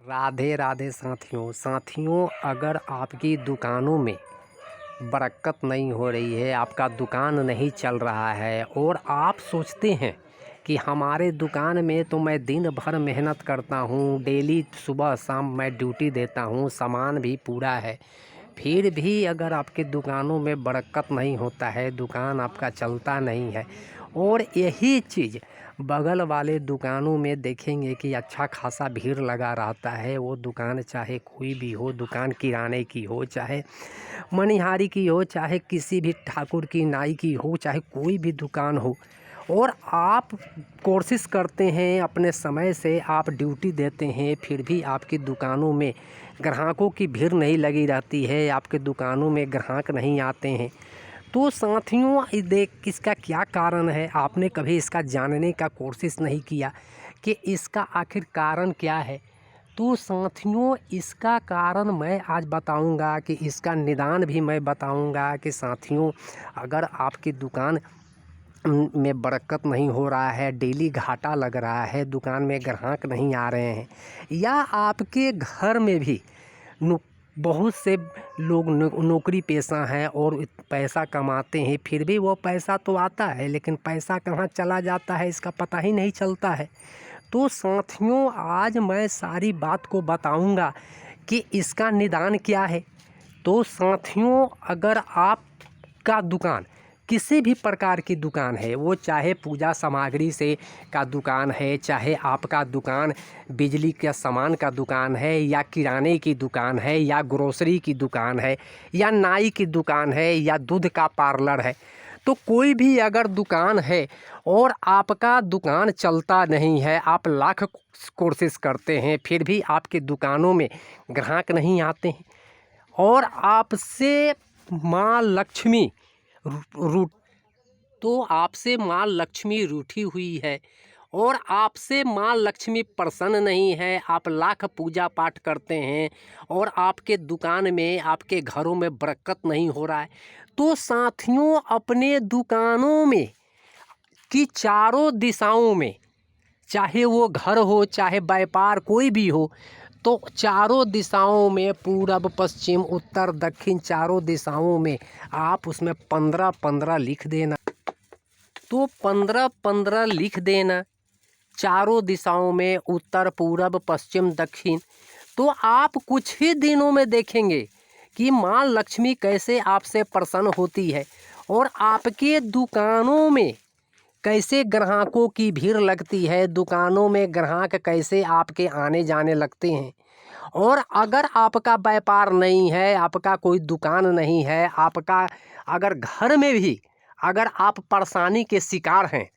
राधे राधे साथियों, अगर आपकी दुकानों में बरकत नहीं हो रही है, आपका दुकान नहीं चल रहा है और आप सोचते हैं कि हमारे दुकान में तो मैं दिन भर मेहनत करता हूँ, डेली सुबह शाम मैं ड्यूटी देता हूँ, सामान भी पूरा है, फिर भी अगर आपके दुकानों में बरकत नहीं होता है, दुकान आपका चलता नहीं है और यही चीज़ बगल वाले दुकानों में देखेंगे कि अच्छा खासा भीड़ लगा रहता है। वो दुकान चाहे कोई भी हो, दुकान किराने की हो, चाहे मनिहारी की हो, चाहे किसी भी ठाकुर की, नाई की हो, चाहे कोई भी दुकान हो, और आप कोशिश करते हैं, अपने समय से आप ड्यूटी देते हैं, फिर भी आपकी दुकानों में ग्राहकों की भीड़ नहीं लगी रहती है, आपके दुकानों में ग्राहक नहीं आते हैं। तो साथियों, इसका क्या कारण है? आपने कभी इसका जानने का कोशिश नहीं किया कि इसका आखिर कारण क्या है? तो साथियों, इसका कारण मैं आज बताऊंगा कि इसका निदान भी मैं बताऊंगा कि साथियों, अगर आपकी दुकान में बरकत नहीं हो रहा है, डेली घाटा लग रहा है, दुकान में ग्राहक नहीं आ रहे हैं, या आपके घर में भी बहुत से लोग नौकरी पेशा हैं और पैसा कमाते हैं, फिर भी वो पैसा तो आता है लेकिन पैसा कहाँ चला जाता है इसका पता ही नहीं चलता है। तो साथियों, आज मैं सारी बात को बताऊंगा कि इसका निदान क्या है। तो साथियों, अगर आपका दुकान किसी भी प्रकार की दुकान है, वो चाहे पूजा सामग्री से का दुकान है, चाहे आपका दुकान बिजली के सामान का दुकान है, या किराने की दुकान है, या ग्रोसरी की दुकान है, या नाई की दुकान है, या दूध का पार्लर है, तो कोई भी अगर दुकान है और आपका दुकान चलता नहीं है, आप लाख कोशिश करते हैं, फिर भी आपके दुकानों में ग्राहक नहीं आते हैं और आपसे माँ लक्ष्मी आपसे माँ लक्ष्मी रूठी हुई है और आपसे माँ लक्ष्मी प्रसन्न नहीं है, आप लाख पूजा पाठ करते हैं और आपके दुकान में, आपके घरों में बरकत नहीं हो रहा है, तो साथियों, अपने दुकानों में कि चारों दिशाओं में, चाहे वो घर हो, चाहे व्यापार कोई भी हो, तो चारों दिशाओं में, पूरब पश्चिम उत्तर दक्षिण, चारों दिशाओं में आप उसमें 15-15 लिख देना। तो 15-15 लिख देना चारों दिशाओं में, उत्तर पूरब पश्चिम दक्षिण। तो आप कुछ ही दिनों में देखेंगे कि माँ लक्ष्मी कैसे आपसे प्रसन्न होती है और आपके दुकानों में कैसे ग्राहकों की भीड़ लगती है, दुकानों में ग्राहक कैसे आपके आने जाने लगते हैं। और अगर आपका व्यापार नहीं है, आपका कोई दुकान नहीं है, आपका अगर घर में भी अगर आप परेशानी के शिकार हैं,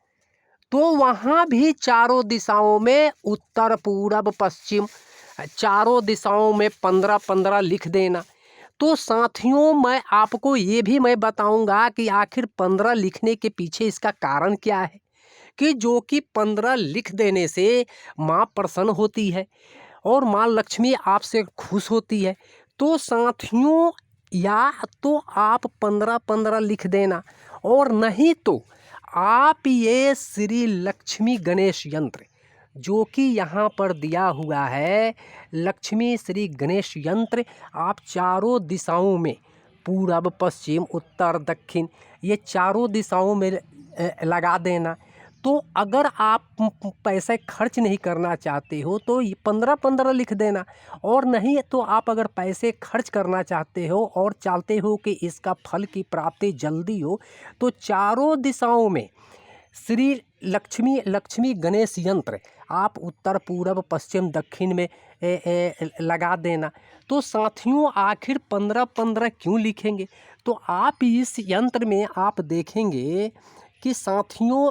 तो वहाँ भी चारों दिशाओं में, उत्तर पूरब पश्चिम, चारों दिशाओं में 15-15 लिख देना। तो साथियों, मैं आपको ये भी मैं बताऊंगा कि आखिर 15 लिखने के पीछे इसका कारण क्या है, कि जो कि 15 लिख देने से माँ प्रसन्न होती है और माँ लक्ष्मी आपसे खुश होती है। तो साथियों, या तो आप 15-15 लिख देना, और नहीं तो आप ये श्री लक्ष्मी गणेश यंत्र जो कि यहाँ पर दिया हुआ है, लक्ष्मी श्री गणेश यंत्र, आप चारों दिशाओं में, पूरब पश्चिम उत्तर दक्षिण, ये चारों दिशाओं में लगा देना। तो अगर आप पैसे खर्च नहीं करना चाहते हो तो 15-15 लिख देना, और नहीं तो आप अगर पैसे खर्च करना चाहते हो और चाहते हो कि इसका फल की प्राप्ति जल्दी हो, तो चारों दिशाओं में श्री लक्ष्मी गणेश यंत्र आप उत्तर पूरब पश्चिम दक्षिण में लगा देना। तो साथियों, आखिर 15-15 क्यों लिखेंगे? तो आप इस यंत्र में आप देखेंगे कि साथियों,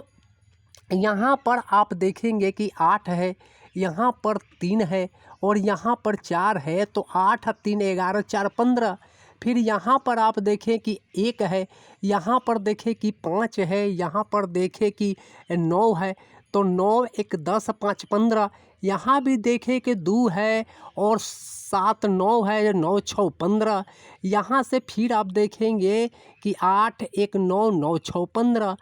यहाँ पर आप देखेंगे कि 8 है, यहाँ पर 3 है और यहाँ पर 4 है, तो 8 3 11 4 15। फिर यहाँ पर आप देखें कि 1 है, यहाँ पर देखें कि 5 है, यहाँ पर देखें कि 9 है, तो 9 1 10 5 15। यहाँ भी देखें कि 2 है और 7 9 है, 9 6 15। यहाँ से फिर आप देखेंगे कि 8 1 9 9 6 15,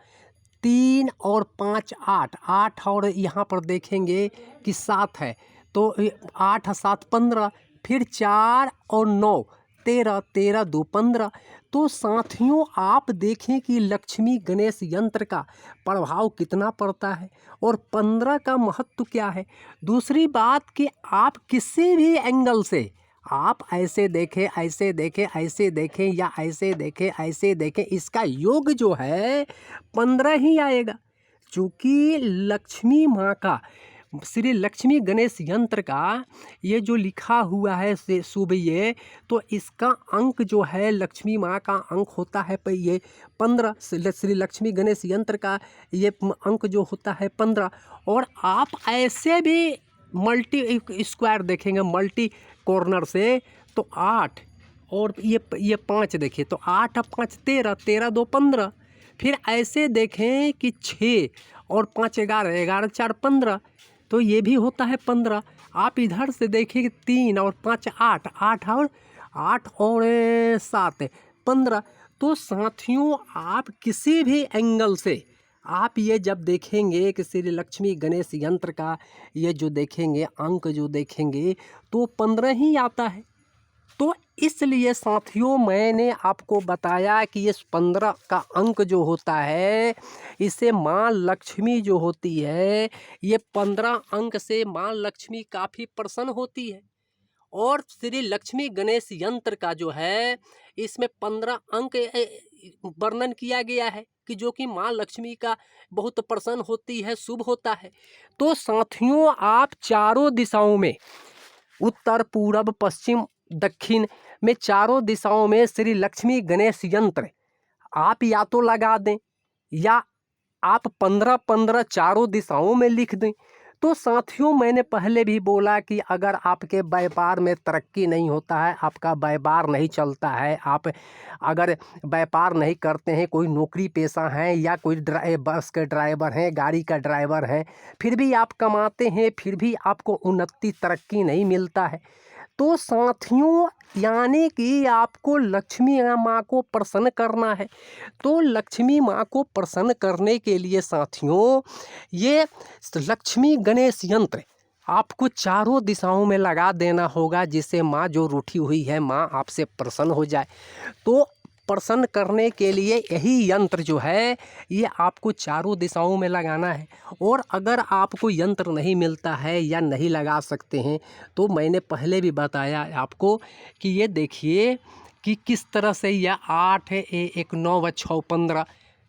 3 और 5 8 8, और यहाँ पर देखेंगे कि 7 है, तो 8 7 15, फिर 4 और 9 13, 13 2 15। तो साथियों आप देखें कि लक्ष्मी गणेश यंत्र का प्रभाव कितना पड़ता है और 15 का महत्व क्या है। दूसरी बात कि आप किसी भी एंगल से आप ऐसे देखें, ऐसे देखें, ऐसे देखें या ऐसे देखें, ऐसे देखें, इसका योग जो है 15 ही आएगा। चूँकि लक्ष्मी माँ का श्री लक्ष्मी गणेश यंत्र का ये जो लिखा हुआ है से शुभ ये, तो इसका अंक जो है लक्ष्मी माँ का अंक होता है पर ये 15। श्री लक्ष्मी गणेश यंत्र का ये अंक जो होता है 15। और आप ऐसे भी मल्टी स्क्वायर देखेंगे मल्टी कॉर्नर से तो 8 और ये 5 देखिए तो 8 और 5 13, 13 2 15। फिर ऐसे देखें कि 6 और 5 11, 11 4 15, तो ये भी होता है 15। आप इधर से देखें कि 3 और 5 8, 8 और 7 15। तो साथियों आप किसी भी एंगल से आप ये जब देखेंगे कि श्री लक्ष्मी गणेश यंत्र का ये जो देखेंगे अंक जो देखेंगे तो 15 ही आता है। तो इसलिए साथियों मैंने आपको बताया कि ये 15 का अंक जो होता है इसे माँ लक्ष्मी जो होती है ये 15 अंक से माँ लक्ष्मी काफ़ी प्रसन्न होती है। और श्री लक्ष्मी गणेश यंत्र का जो है इसमें 15 अंक वर्णन किया गया है कि जो कि माँ लक्ष्मी का बहुत प्रसन्न होती है, शुभ होता है। तो साथियों आप चारों दिशाओं में उत्तर पूरब पश्चिम दक्षिण में चारों दिशाओं में श्री लक्ष्मी गणेश यंत्र आप या तो लगा दें या आप 15-15 चारों दिशाओं में लिख दें। तो साथियों मैंने पहले भी बोला कि अगर आपके व्यापार में तरक्की नहीं होता है, आपका व्यापार नहीं चलता है, आप अगर व्यापार नहीं करते हैं, कोई नौकरी पेशा हैं या कोई बस के ड्राइवर हैं, गाड़ी का ड्राइवर हैं, फिर भी आप कमाते हैं, फिर भी आपको उन्नति तरक्की नहीं मिलता है, तो साथियों यानी कि आपको लक्ष्मी माँ को प्रसन्न करना है। तो लक्ष्मी माँ को प्रसन्न करने के लिए साथियों ये लक्ष्मी गणेश यंत्र आपको चारों दिशाओं में लगा देना होगा, जिससे माँ जो रूठी हुई है माँ आपसे प्रसन्न हो जाए। तो प्रसन्न करने के लिए यही यंत्र जो है ये आपको चारों दिशाओं में लगाना है। और अगर आपको यंत्र नहीं मिलता है या नहीं लगा सकते हैं तो मैंने पहले भी बताया आपको कि ये देखिए कि किस तरह से यह 8 1 9 व 6 15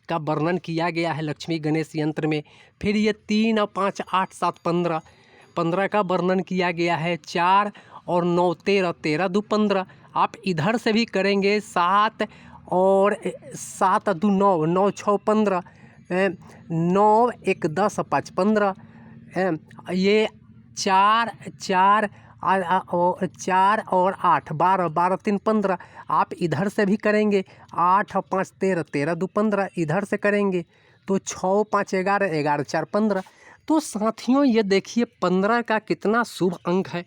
का वर्णन किया गया है लक्ष्मी गणेश यंत्र में। फिर ये 3 और 5 8 7 15 15 का वर्णन किया गया है। 4 और 9 13, 13 2 15। आप इधर से भी करेंगे 7 और 7 2 9, 9 6 15, 9 1 10 5 15, ये 4 4 4 और 8 12, 12 3 15। आप इधर से भी करेंगे 8 और 5 13, 13 2 15। इधर से करेंगे तो 6 5 11, 11 4 15। तो साथियों ये देखिए 15 का कितना शुभ अंक है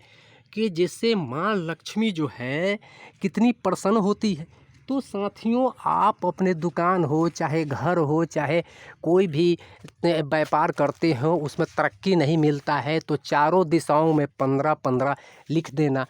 कि जिससे माँ लक्ष्मी जो है कितनी प्रसन्न होती है। तो साथियों आप अपने दुकान हो चाहे घर हो चाहे कोई भी व्यापार करते हो उसमें तरक्की नहीं मिलता है तो चारों दिशाओं में 15-15 लिख देना।